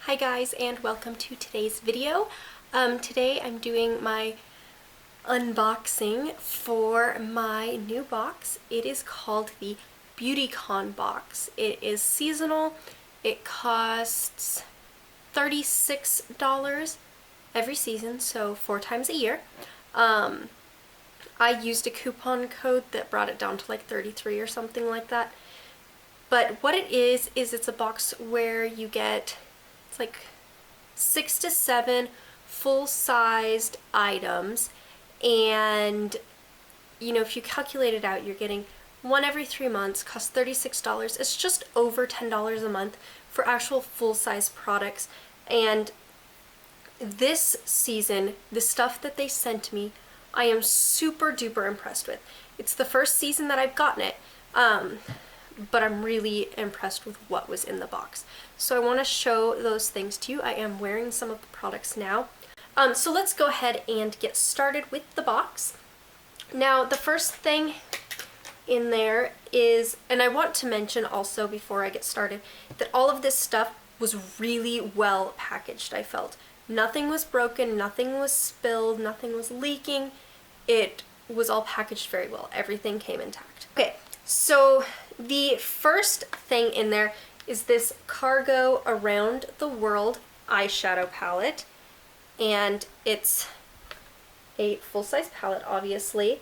Hi guys, and welcome to today's video. Today I'm doing my unboxing for my new box. It is called the BeautyCon box. It is seasonal. It costs $36 every season, so 4 times a year. I used a coupon code that brought it down to like 33 or something like that. But what it is it's a box where you get, it's like 6 to 7 full-sized items, and you know, if you calculate it out, you're getting one every 3 months, costs $36. It's just over $10 a month for actual full-size products. And this season, the stuff that they sent me, I am super duper impressed with. It's the first season that I've gotten it, but I'm really impressed with what was in the box. So I want to show those things to you. I am wearing some of the products now. So let's go ahead and get started with the box. Now, the first thing in there is, and I want to mention also before I get started, that all of this stuff was really well packaged, I felt. Nothing was broken, nothing was spilled, nothing was leaking. It was all packaged very well. Everything came intact. Okay, so the first thing in there is this Cargo Around the World eyeshadow palette. And it's a full-size palette, obviously.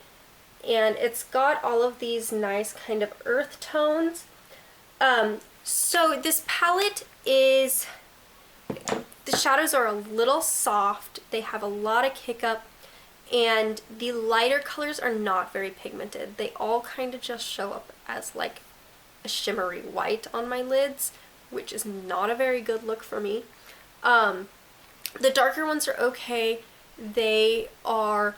And it's got all of these nice kind of earth tones. So this palette is, the shadows are a little soft, they have a lot of kick up, and the lighter colors are not very pigmented. They all kind of just show up as like a shimmery white on my lids, which is not a very good look for me. The darker ones are okay. They are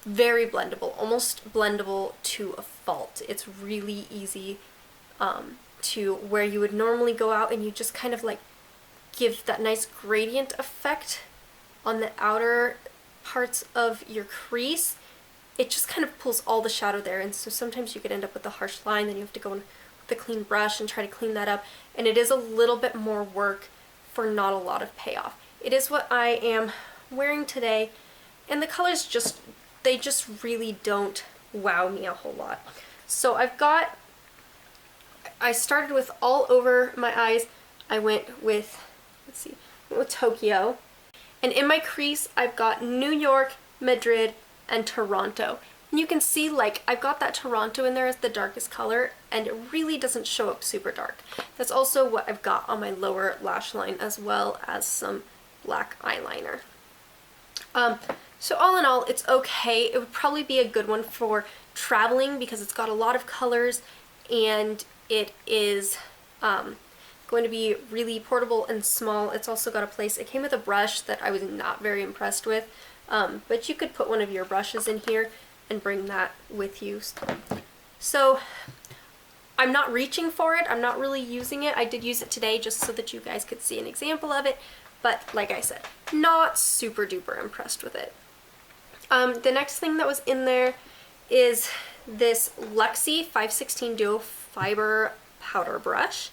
very blendable, almost blendable to a fault. It's really easy to where you would normally go out and you just kind of like give that nice gradient effect on the outer parts of your crease. It just kind of pulls all the shadow there, and so sometimes you could end up with a harsh line, then you have to go in with a clean brush and try to clean that up, and it is a little bit more work for not a lot of payoff. It is what I am wearing today, and the colors just, they just really don't wow me a whole lot. So I started with all over my eyes. I went with, let's see, with Tokyo. And in my crease, I've got New York, Madrid, and Toronto. And you can see, like, I've got that Toronto in there as the darkest color, and it really doesn't show up super dark. That's also what I've got on my lower lash line, as well as some black eyeliner. So all in all, it's okay. It would probably be a good one for traveling because it's got a lot of colors, and it is going to be really portable and small. It's also got a place. It came with a brush that I was not very impressed with, but you could put one of your brushes in here and bring that with you. So I'm not reaching for it. I'm not really using it. I did use it today just so that you guys could see an example of it, but like I said, not super duper impressed with it. The next thing that was in there is this Luxie 516 Duo Fiber Powder Brush.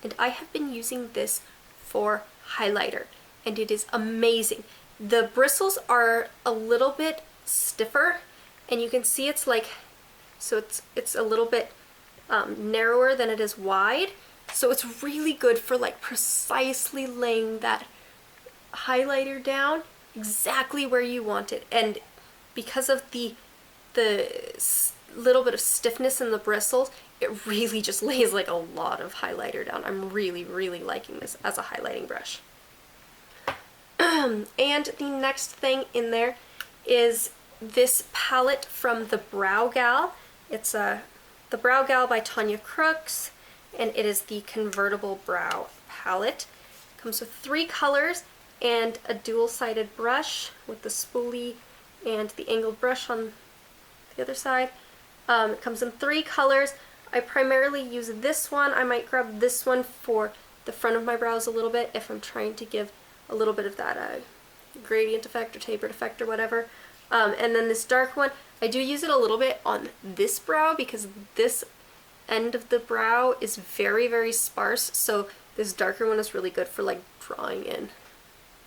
And I have been using this for highlighter, and it is amazing. The bristles are a little bit stiffer, and you can see it's like, so it's a little bit narrower than it is wide. So it's really good for like precisely laying that highlighter down exactly where you want it. And because of the little bit of stiffness in the bristles, it really just lays like a lot of highlighter down. I'm really, really liking this as a highlighting brush. And the next thing in there is this palette from the Brow Gal. It's the Brow Gal by Tanya Crooks, and it is the Convertible Brow Palette. It comes with 3 colors and a dual-sided brush with the spoolie and the angled brush on the other side. It comes in 3 colors. I primarily use this one. I might grab this one for the front of my brows a little bit if I'm trying to give a little bit of that gradient effect or tapered effect or whatever. And then this dark one, I do use it a little bit on this brow because this end of the brow is very, very sparse. So This darker one is really good for like drawing in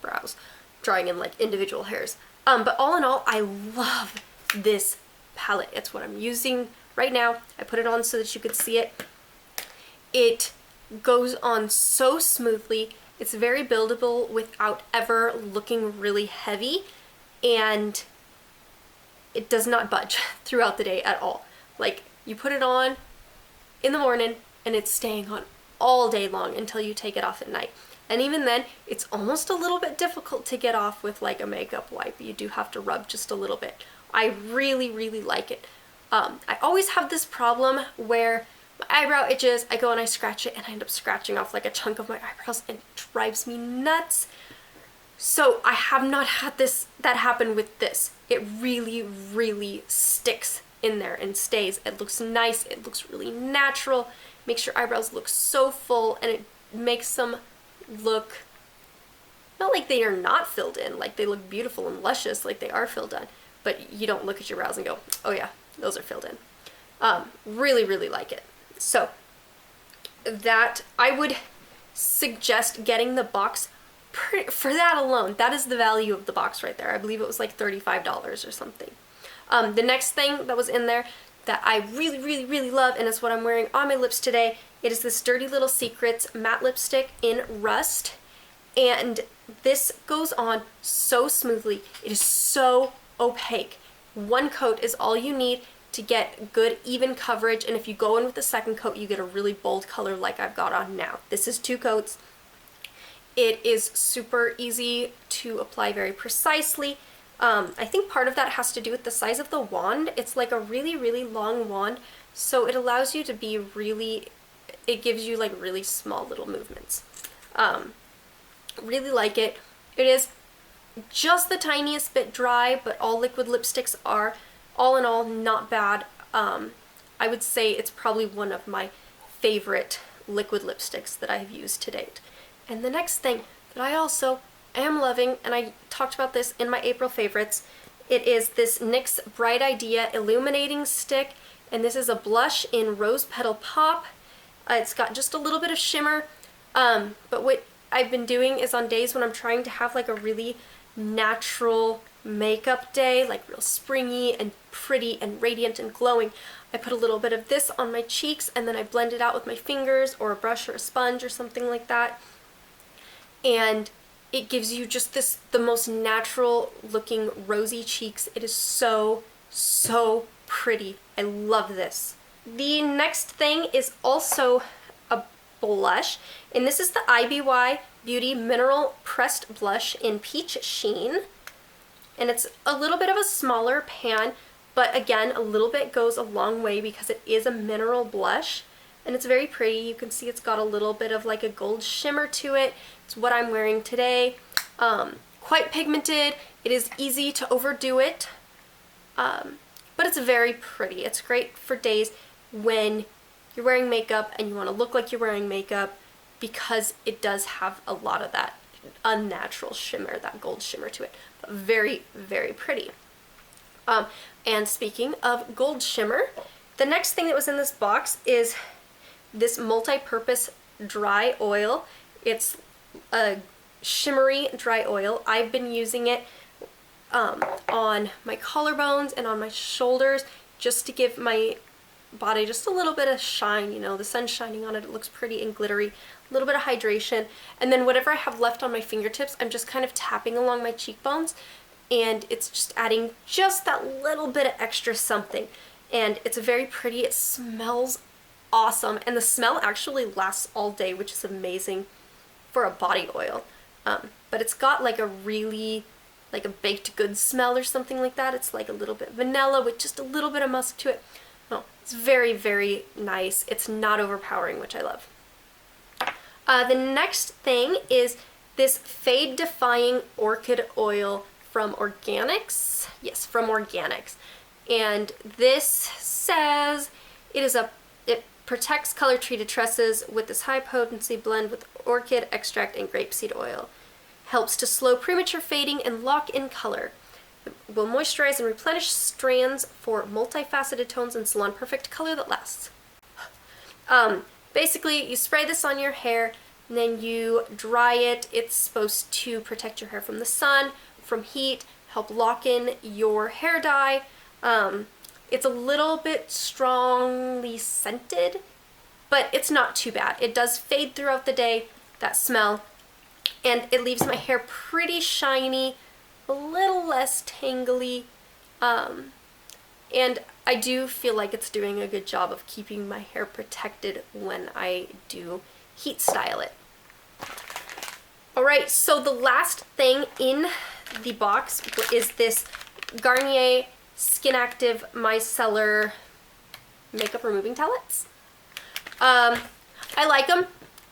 brows, drawing in like individual hairs. But all in all, I love this palette. It's what I'm using right now. I put it on so that you could see it. It goes on so smoothly. It's very buildable without ever looking really heavy, and it does not budge throughout the day at all. Like, you put it on in the morning and it's staying on all day long until you take it off at night. And even then, it's almost a little bit difficult to get off with like a makeup wipe. You do have to rub just a little bit. I really, really like it. I always have this problem where my eyebrow itches, I go and I scratch it, and I end up scratching off like a chunk of my eyebrows, and it drives me nuts. So I have not had that happen with this. It really, really sticks in there and stays. It looks nice, it looks really natural, makes your eyebrows look so full, and it makes them look not like they are not filled in, like they look beautiful and luscious like they are filled in, but you don't look at your brows and go, oh yeah, those are filled in. Really, really like it. So that, I would suggest getting the box for that alone. That is the value of the box right there. I believe it was like $35 or something. The next thing that was in there that I really, really, really love, and it's what I'm wearing on my lips today, it is this Dirty Little Secrets matte lipstick in Rust. And this goes on so smoothly. It is so opaque. One coat is all you need to get good even coverage, and if you go in with the second coat, you get a really bold color like I've got on now. This is 2 coats. It is super easy to apply very precisely. I think part of that has to do with the size of the wand. It's like a really, really long wand, so it allows you to be really, it gives you like really small little movements. Really like it. It is just the tiniest bit dry, but all liquid lipsticks are, all in all, not bad. I would say it's probably one of my favorite liquid lipsticks that I have used to date. And the next thing that I also am loving, and I talked about this in my April favorites, it is this NYX Bright Idea Illuminating Stick, and this is a blush in Rose Petal Pop. It's got just a little bit of shimmer, but what I've been doing is on days when I'm trying to have like a really natural makeup day, like real springy and pretty and radiant and glowing, I put a little bit of this on my cheeks, and then I blend it out with my fingers or a brush or a sponge or something like that. And it gives you just this, the most natural looking rosy cheeks. It is so, so pretty. I love this. The next thing is also a blush, and this is the IBY Beauty Mineral Pressed Blush in Peach Sheen. And it's a little bit of a smaller pan, but again, a little bit goes a long way because it is a mineral blush. And it's very pretty. You can see it's got a little bit of like a gold shimmer to it. It's what I'm wearing today. Quite pigmented. It is easy to overdo it, but it's very pretty. It's great for days when you're wearing makeup and you want to look like you're wearing makeup, because it does have a lot of that unnatural shimmer, that gold shimmer to it. But very, very pretty. And speaking of gold shimmer, the next thing that was in this box is this multi-purpose dry oil. It's a shimmery dry oil. I've been using it on my collarbones and on my shoulders just to give my body just a little bit of shine. You know, the sun's shining on it, it looks pretty and glittery, a little bit of hydration, and then whatever I have left on my fingertips, I'm just kind of tapping along my cheekbones, and it's just adding just that little bit of extra something. And it's very pretty. It smells awesome, and the smell actually lasts all day, which is amazing for a body oil. But it's got like a really, like a baked goods smell or something like that. It's like a little bit vanilla with just a little bit of musk to it. No, it's very, very nice. It's not overpowering, which I love. The next thing is this Fade Defying Orchid Oil from Organics. Yes, from Organics. And this says it protects color treated tresses with this high potency blend with orchid extract and grapeseed oil. Helps to slow premature fading and lock in color. It will moisturize and replenish strands for multifaceted tones and salon perfect color that lasts. Basically, you spray this on your hair, and then you dry it. It's supposed to protect your hair from the sun, from heat, help lock in your hair dye. It's a little bit strongly scented, but it's not too bad. It does fade throughout the day, that smell, and it leaves my hair pretty shiny, a little less tangly, and I do feel like it's doing a good job of keeping my hair protected when I do heat style it. Alright, so the last thing in the box is this Garnier Skin Active Micellar Makeup Removing Towelettes. I like them.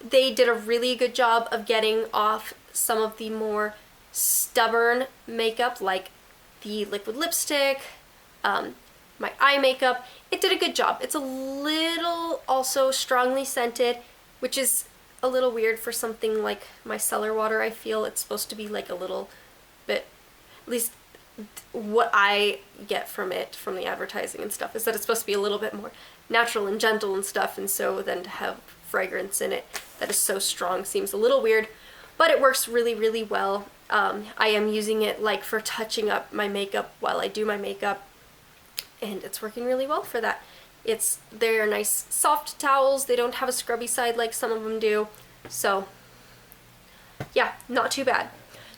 They did a really good job of getting off some of the more stubborn makeup, like the liquid lipstick, my eye makeup. It did a good job. It's a little also strongly scented, which is a little weird for something like micellar water. I feel it's supposed to be like a little bit, at least what I get from it, from the advertising and stuff, is that it's supposed to be a little bit more natural and gentle and stuff, and so then to have fragrance in it that is so strong seems a little weird, but it works really, really well. I am using it like for touching up my makeup while I do my makeup, and it's working really well for that. They're nice soft towels. They don't have a scrubby side like some of them do, so yeah, not too bad.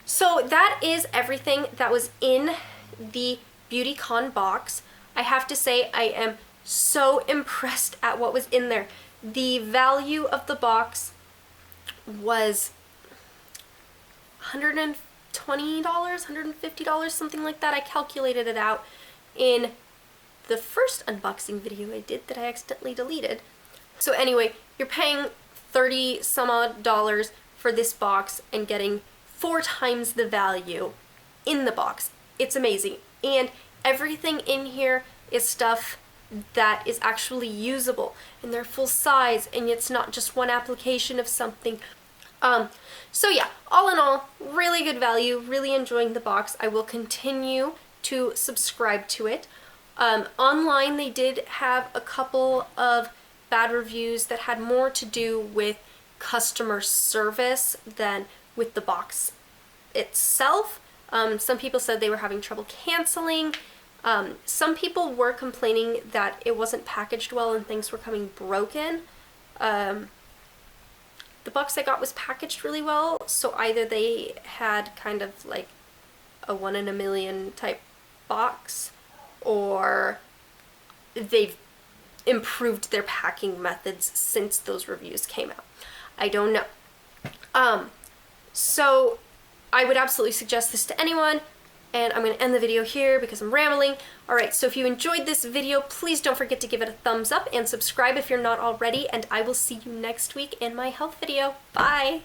So that is everything that was in the BeautyCon box. I have to say I am so impressed at what was in there. The value of the box was $120, $150, something like that. I calculated it out in the first unboxing video I did that I accidentally deleted. So anyway, you're paying 30 some odd dollars for this box and getting 4 times the value in the box. It's amazing. And everything in here is stuff that is actually usable, and they're full size, and it's not just one application of something. So yeah, all in all, really good value, really enjoying the box. I will continue to subscribe to it. Online they did have a couple of bad reviews that had more to do with customer service than with the box itself. Some people said they were having trouble canceling. Some people were complaining that it wasn't packaged well and things were coming broken. The box I got was packaged really well, so either they had kind of like a 1 in a million type box, or they've improved their packing methods since those reviews came out. I don't know. So I would absolutely suggest this to anyone, and I'm going to end the video here because I'm rambling. Alright, so if you enjoyed this video, please don't forget to give it a thumbs up and subscribe if you're not already, and I will see you next week in my health video. Bye!